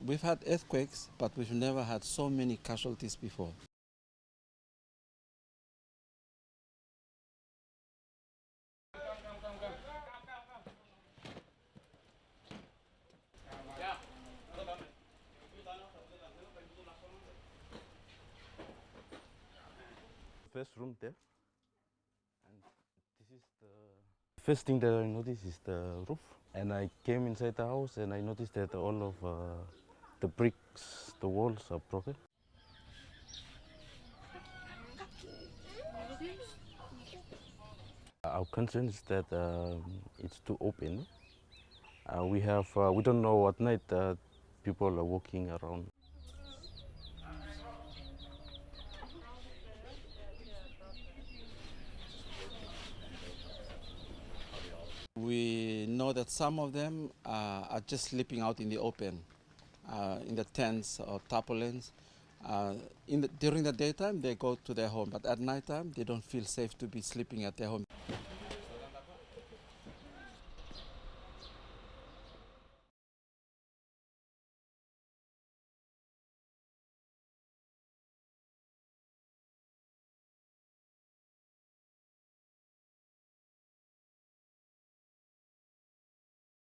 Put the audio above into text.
We've had earthquakes, but we've never had so many casualties before. First room there, and this is the first thing that I noticed is the roof. And I came inside the house and I noticed that all of the bricks, the walls are broken. Our concern is that it's too open. We don't know at night people are walking around. We know that some of them are just sleeping out in the open, in the tents or tarpaulins. During the daytime, they go to their home, but at nighttime, they don't feel safe to be sleeping at their home.